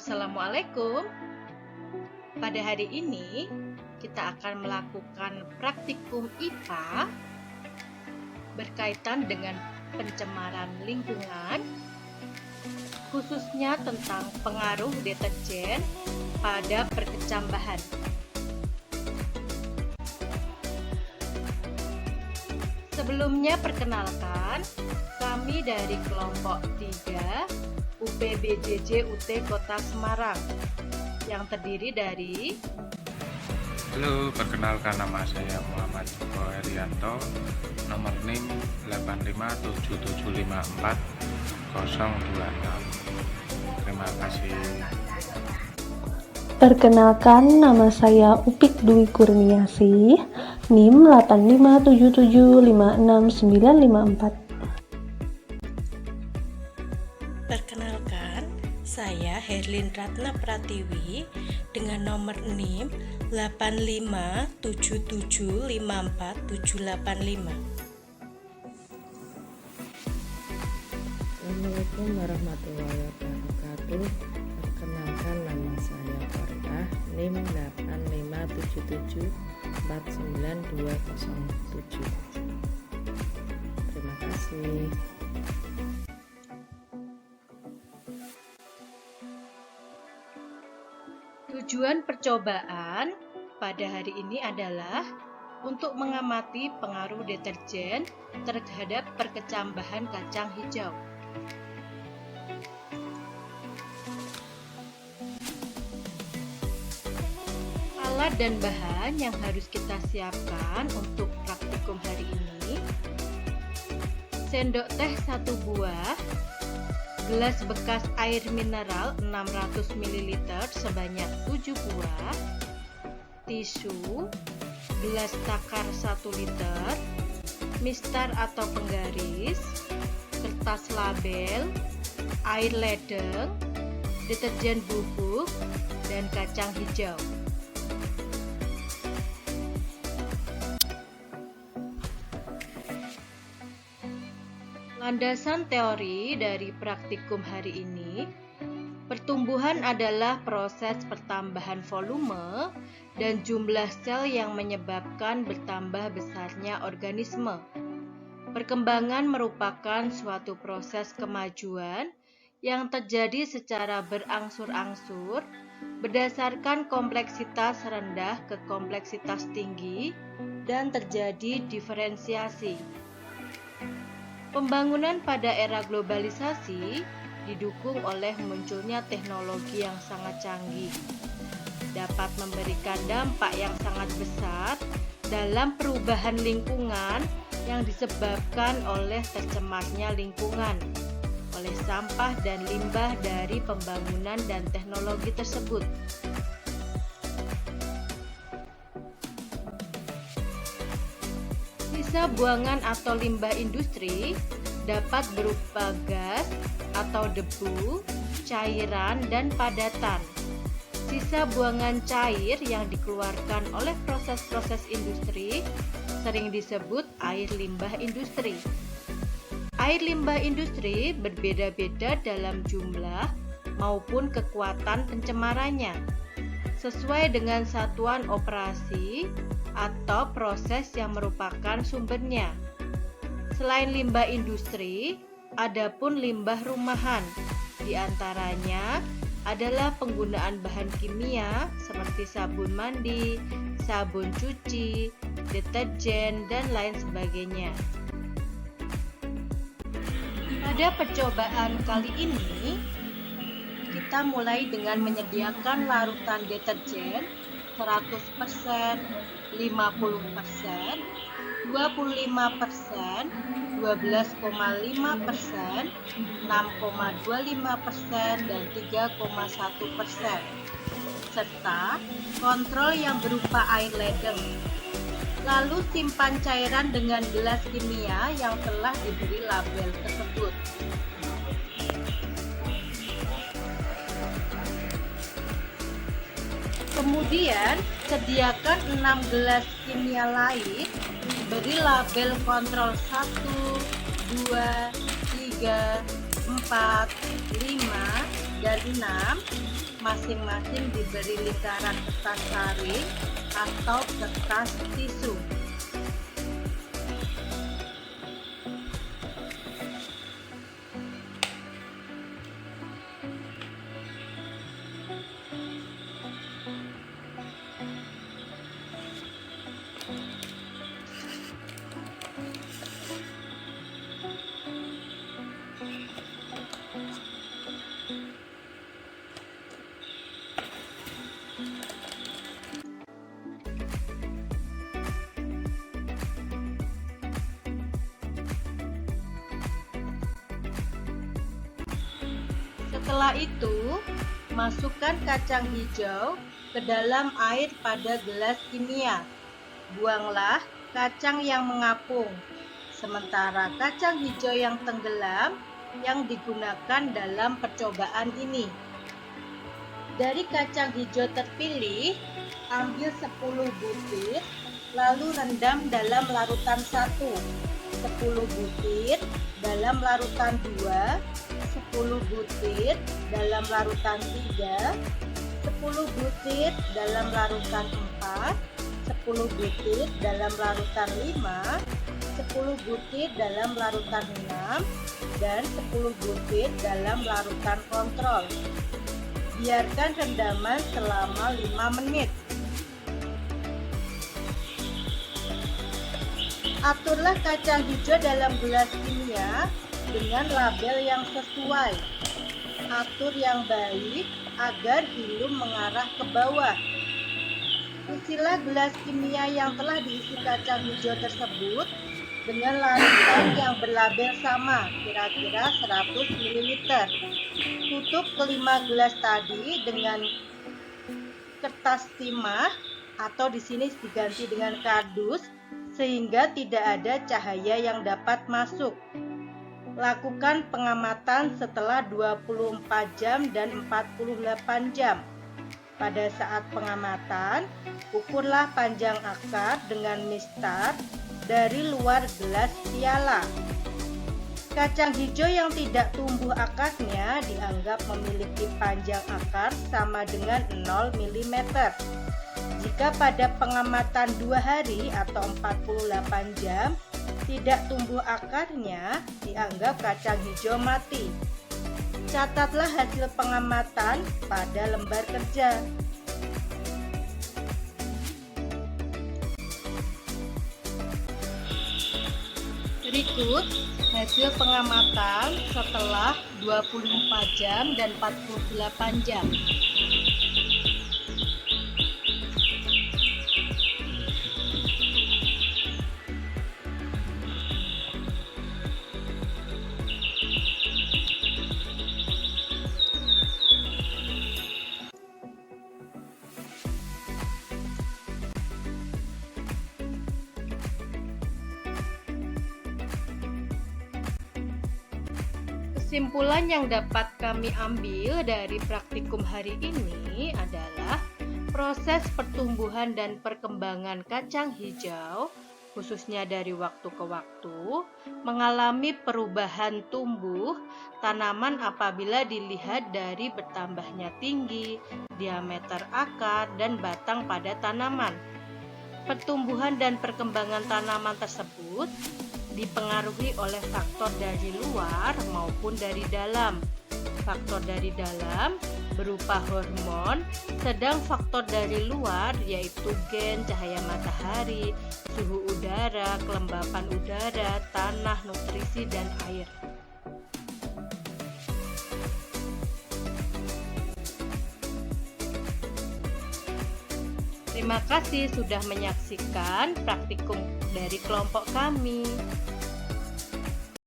Assalamualaikum. Pada hari ini kita akan melakukan praktikum IPA berkaitan dengan pencemaran lingkungan, khususnya tentang pengaruh deterjen pada perkecambahan. Sebelumnya perkenalkan, kami dari kelompok 3 UPBJJ UT Kota Semarang yang terdiri dari Halo, perkenalkan nama saya Muhammad Joko Herianto, nomor NIM 857754026. Terima kasih. Perkenalkan, nama saya Upik Dwi Kurniasih, NIM 857756954. Perkenalkan, saya Herlin Ratna Pratiwi dengan nomor NIM 857754785. Assalamualaikum warahmatullahi wabarakatuh. Perkenalkan, nama saya Fariah, NIM 857749207. Terima kasih. tujuan percobaan pada hari ini adalah untuk mengamati pengaruh deterjen terhadap perkecambahan kacang hijau. Alat dan bahan yang harus kita siapkan untuk praktikum hari ini: sendok teh 1 buah, gelas bekas air mineral 600 ml sebanyak 7 buah, tisu, gelas takar 1 liter, mistar atau penggaris, kertas label, air ledeng, deterjen bubuk, dan kacang hijau. Landasan teori dari praktikum hari ini: pertumbuhan adalah proses pertambahan volume dan jumlah sel yang menyebabkan bertambah besarnya organisme. Perkembangan merupakan suatu proses kemajuan yang terjadi secara berangsur-angsur berdasarkan kompleksitas rendah ke kompleksitas tinggi dan terjadi diferensiasi. Pembangunan pada era globalisasi didukung oleh munculnya teknologi yang sangat canggih, dapat memberikan dampak yang sangat besar dalam perubahan lingkungan yang disebabkan oleh tercemarnya lingkungan oleh sampah dan limbah dari pembangunan dan teknologi tersebut. Sisa buangan atau limbah industri dapat berupa gas atau debu, cairan, dan padatan. Sisa buangan cair yang dikeluarkan oleh proses-proses industri sering disebut air limbah industri. Air limbah industri berbeda-beda dalam jumlah maupun kekuatan pencemarannya, sesuai dengan satuan operasi atau proses yang merupakan sumbernya. Selain limbah industri, ada pun limbah rumahan. Di antaranya adalah penggunaan bahan kimia seperti sabun mandi, sabun cuci, deterjen, dan lain sebagainya. Pada percobaan kali ini, kita mulai dengan menyediakan larutan deterjen 100%, 50%, 25%, 12,5%, 6,25%, dan 3,1%, serta kontrol yang berupa air ledeng. Lalu simpan cairan dengan gelas kimia yang telah diberi label tersebut. Kemudian, sediakan 6 gelas kimia lain, beri label kontrol 1, 2, 3, 4, 5, dan 6 masing-masing diberi lingkaran kertas saring atau kertas tisu. Setelah itu, masukkan kacang hijau ke dalam air pada gelas kimia. Buanglah kacang yang mengapung, sementara kacang hijau yang tenggelam yang digunakan dalam percobaan ini. Dari kacang hijau terpilih, ambil 10 butir, lalu rendam dalam larutan 1, 10 butir dalam larutan 2, 10 butir dalam larutan 3, 10 butir dalam larutan 4, 10 butir dalam larutan 5, 10 butir dalam larutan 6, dan 10 butir dalam larutan kontrol. Biarkan rendaman selama 5 menit. Aturlah kacang hijau dalam gelas kimia dengan label yang sesuai. Atur yang baik agar hilum mengarah ke bawah. Isilah gelas kimia yang telah diisi kacang hijau tersebut dengan larutan yang berlabel sama, kira-kira 100 ml. Tutup kelima gelas tadi dengan kertas timah atau di sini diganti dengan kardus sehingga tidak ada cahaya yang dapat masuk. Lakukan pengamatan setelah 24 jam dan 48 jam. Pada saat pengamatan, ukurlah panjang akar dengan mistar dari luar gelas piala. Kacang hijau yang tidak tumbuh akarnya dianggap memiliki panjang akar sama dengan 0 mm. Jika pada pengamatan 2 hari atau 48 jam tidak tumbuh akarnya, dianggap kacang hijau mati. Catatlah hasil pengamatan pada lembar kerja. Berikut hasil pengamatan setelah 24 jam dan 48 jam. Kesimpulan yang dapat kami ambil dari praktikum hari ini adalah proses pertumbuhan dan perkembangan kacang hijau, khususnya dari waktu ke waktu, mengalami perubahan tumbuh tanaman apabila dilihat dari bertambahnya tinggi, diameter akar, dan batang pada tanaman. Pertumbuhan dan perkembangan tanaman tersebut dipengaruhi oleh faktor dari luar maupun dari dalam. Faktor dari dalam berupa hormon, sedang faktor dari luar yaitu gen, cahaya matahari, suhu udara, kelembapan udara, tanah, nutrisi, dan air. Terima kasih sudah menyaksikan praktikum dari kelompok kami.